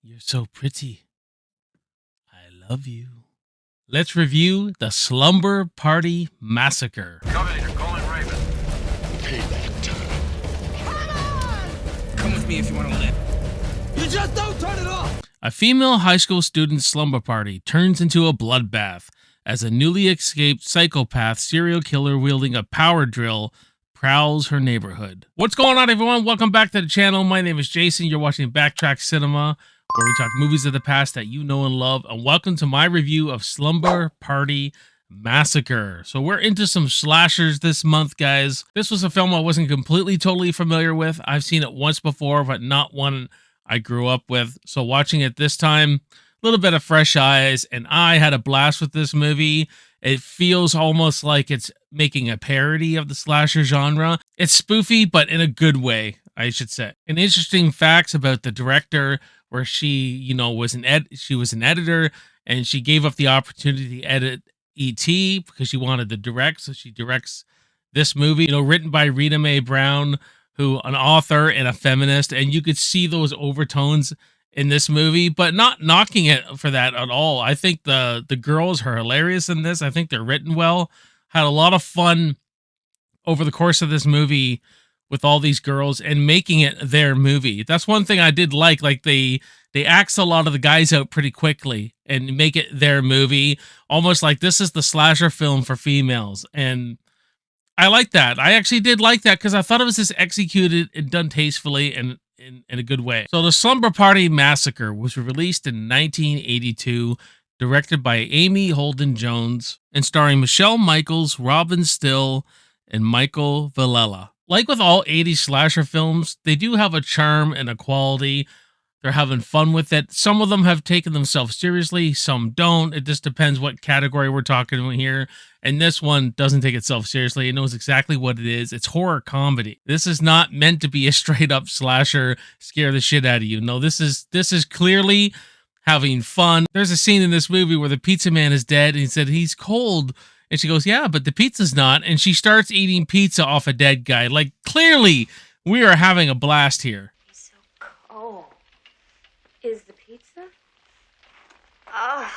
You're so pretty. I love you. Let's review the Slumber Party Massacre. Covenant, calling Raven. Payback time. Come on! Come with me if you want to live. You just don't turn it off! A female high school student's slumber party turns into a bloodbath as a newly escaped psychopath serial killer wielding a power drill prowls her neighborhood. What's going on, everyone? Welcome back to the channel. My name is Jason. You're watching Backtrack Cinema, where we talk movies of the past that you know and love. And welcome to my review of Slumber Party Massacre. So we're into some slashers this month, guys. This was a film I wasn't totally familiar with. I've seen it once before, but not one I grew up with. So watching it this time, a little bit of fresh eyes, and I had a blast with this movie. It feels almost like it's making a parody of the slasher genre. It's spoofy, but in a good way, I should say. And interesting facts about the director, where she, was an editor, and she gave up the opportunity to edit E.T. because she wanted to direct. So she directs this movie, written by Rita Mae Brown, who an author and a feminist, and you could see those overtones in this movie, but not knocking it for that at all. I think the girls are hilarious in this. I think they're written well. Had a lot of fun over the course of this movie with all these girls and making it their movie. That's one thing I did like they axe a lot of the guys out pretty quickly and make it their movie, almost like this is the slasher film for females. And I like that. I actually did like that because I thought it was just executed and done tastefully and in a good way. So the Slumber Party Massacre was released in 1982, directed by Amy Holden Jones, and starring Michele Michaels, Robin Stille, and Michael Villella. Like with all 80s slasher films, they do have a charm and a quality. They're having fun with it. Some of them have taken themselves seriously, some don't. It just depends what category we're talking about here. And this one doesn't take itself seriously. It knows exactly what it is. It's horror comedy. This is not meant to be a straight up slasher, scare the shit out of you. No, this is clearly having fun. There's a scene in this movie where the pizza man is dead and he said he's cold. And she goes, yeah, but the pizza's not. And she starts eating pizza off a dead guy. Like, clearly, we are having a blast here. He's so cold. Is the pizza? Oh.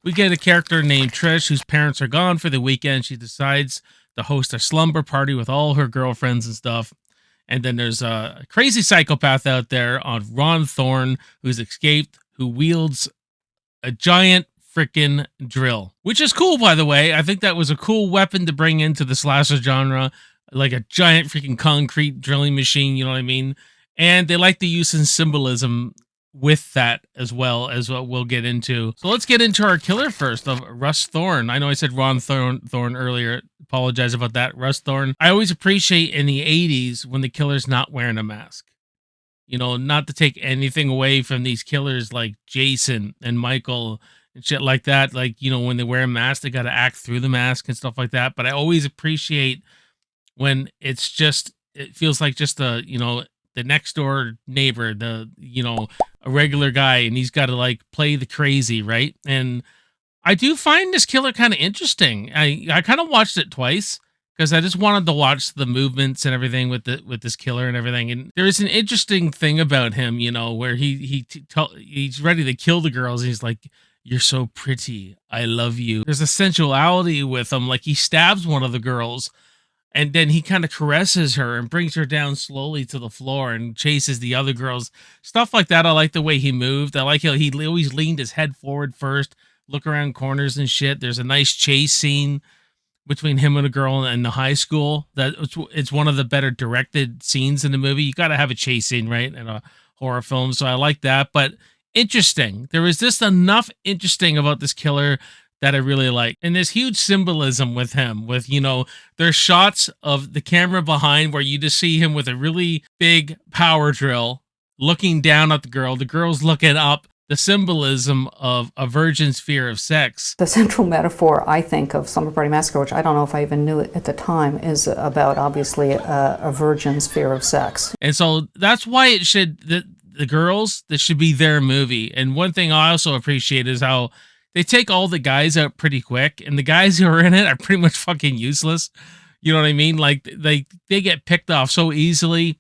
We get a character named Trish whose parents are gone for the weekend. She decides to host a slumber party with all her girlfriends and stuff. And then there's a crazy psychopath out there on Thorn who's escaped, who wields a giant freaking drill, which is cool, by the way. I think that was a cool weapon to bring into the slasher genre, like a giant freaking concrete drilling machine, you know what I mean? And they like to use some symbolism with that as well, as what we'll get into. So let's get into our killer first, of Russ Thorn. I know I said Thorn earlier. Apologize about that. Russ Thorn. I always appreciate in the 80s when the killer's not wearing a mask. Not to take anything away from these killers like Jason and Michael and shit like that. Like, when they wear a mask, they got to act through the mask and stuff like that. But I always appreciate when it feels like just the next door neighbor, a regular guy, and he's got to like play the crazy, right? And I do find this killer kind of interesting. I kind of watched it twice because I just wanted to watch the movements and everything with this killer and everything. And there's an interesting thing about him, where he's ready to kill the girls. And he's like, "You're so pretty. I love you." There's a sensuality with him. Like he stabs one of the girls, and then he kind of caresses her and brings her down slowly to the floor and chases the other girls. Stuff like that. I like the way he moved. I like how he always leaned his head forward first, look around corners and shit. There's a nice chase scene between him and a girl in the high school. It's one of the better directed scenes in the movie. You got to have a chase scene, right, in a horror film. So I like that. But interesting. There was just enough interesting about this killer that I really like. And there's huge symbolism with him, with, there's shots of the camera behind where you just see him with a really big power drill looking down at the girl's looking up. The symbolism of a virgin's fear of sex. The central metaphor, I think, of Slumber Party Massacre, which I don't know if I even knew it at the time, is about, obviously, a virgin's fear of sex. And so that's why the girls, this should be their movie. And one thing I also appreciate is how they take all the guys out pretty quick, and the guys who are in it are pretty much fucking useless. You know what I mean? Like they get picked off so easily.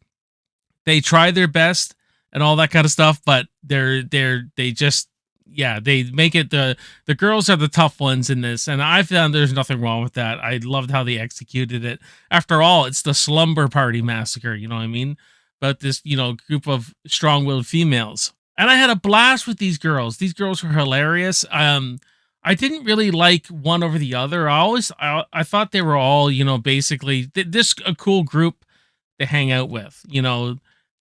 They try their best and all that kind of stuff, but they just, yeah, they make it, the girls are the tough ones in this, and I found there's nothing wrong with that. I loved how they executed it. After all, it's the Slumber Party Massacre, you know what I mean? But this, group of strong-willed females. And I had a blast with these girls. These girls were hilarious. I didn't really like one over the other. I thought they were all, basically this a cool group to hang out with.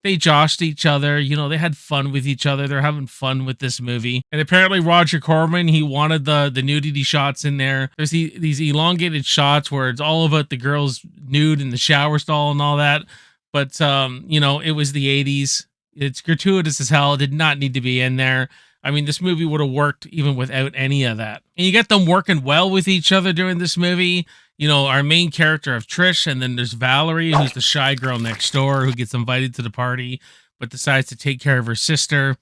They joshed each other. They had fun with each other. They're having fun with this movie. And apparently Roger Corman, he wanted the nudity shots in there. There's these elongated shots where it's all about the girls nude in the shower stall and all that. But, it was the 80s. It's gratuitous as hell. It did not need to be in there. I mean, this movie would have worked even without any of that. And you get them working well with each other during this movie. Our main character of Trish, and then there's Valerie, who's the shy girl next door who gets invited to the party, but decides to take care of her sister.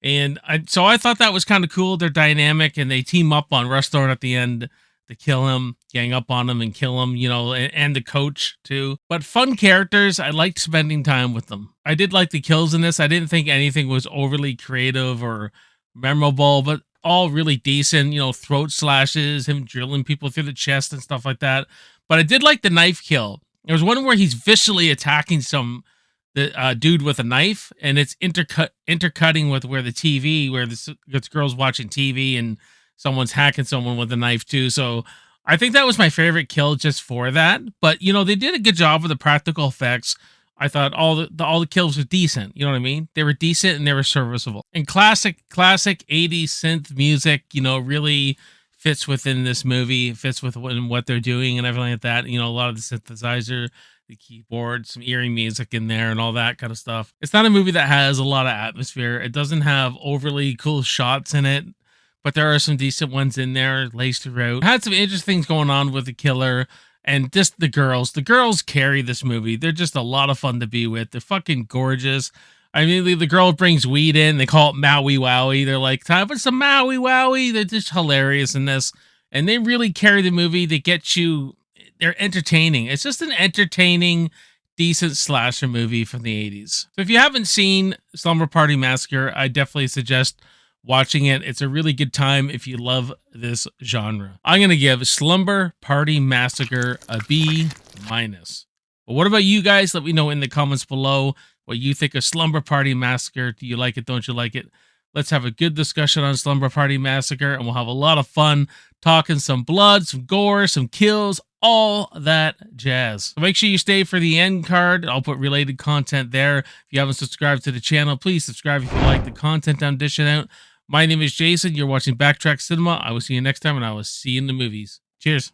And so I thought that was kind of cool. They're dynamic, and they team up on Russ Thorn at the end to kill him, gang up on him and kill him, and the coach too. But fun characters. I liked spending time with them. I did like the kills in this. I didn't think anything was overly creative or memorable, but all really decent, throat slashes, him drilling people through the chest and stuff like that. But I did like the knife kill. There was one where he's viciously attacking the dude with a knife, and it's intercutting with where the TV, where this girl's watching TV and someone's hacking someone with a knife too. So I think that was my favorite kill just for that. But they did a good job with the practical effects. I thought all the kills were decent. You know what I mean? They were decent and they were serviceable. And classic 80s synth music, really fits within this movie. It fits with what they're doing and everything like that. A lot of the synthesizer, the keyboard, some eerie music in there and all that kind of stuff. It's not a movie that has a lot of atmosphere. It doesn't have overly cool shots in it, but there are some decent ones in there laced throughout. It had some interesting things going on with the killer. And just the girls carry this movie. They're just a lot of fun to be with. They're fucking gorgeous. I mean, the girl brings weed in. They call it Maui Wowie. They're like, time for some Maui Wowie. They're just hilarious in this. And they really carry the movie. They get you, they're entertaining. It's just an entertaining, decent slasher movie from the 80s. So if you haven't seen Slumber Party Massacre, I definitely suggest watching it. It's a really good time if you love this genre. I'm going to give Slumber Party Massacre a B-. But what about you guys? Let me know in the comments below what you think of Slumber Party Massacre. Do you like it? Don't you like it? Let's have a good discussion on Slumber Party Massacre, and we'll have a lot of fun talking some blood, some gore, some kills, all that jazz. So make sure you stay for the end card. I'll put related content there. If you haven't subscribed to the channel, please subscribe if you like the content I'm dishing out. My name is Jason. You're watching Backtrack Cinema. I will see you next time, and I will see you in the movies. Cheers.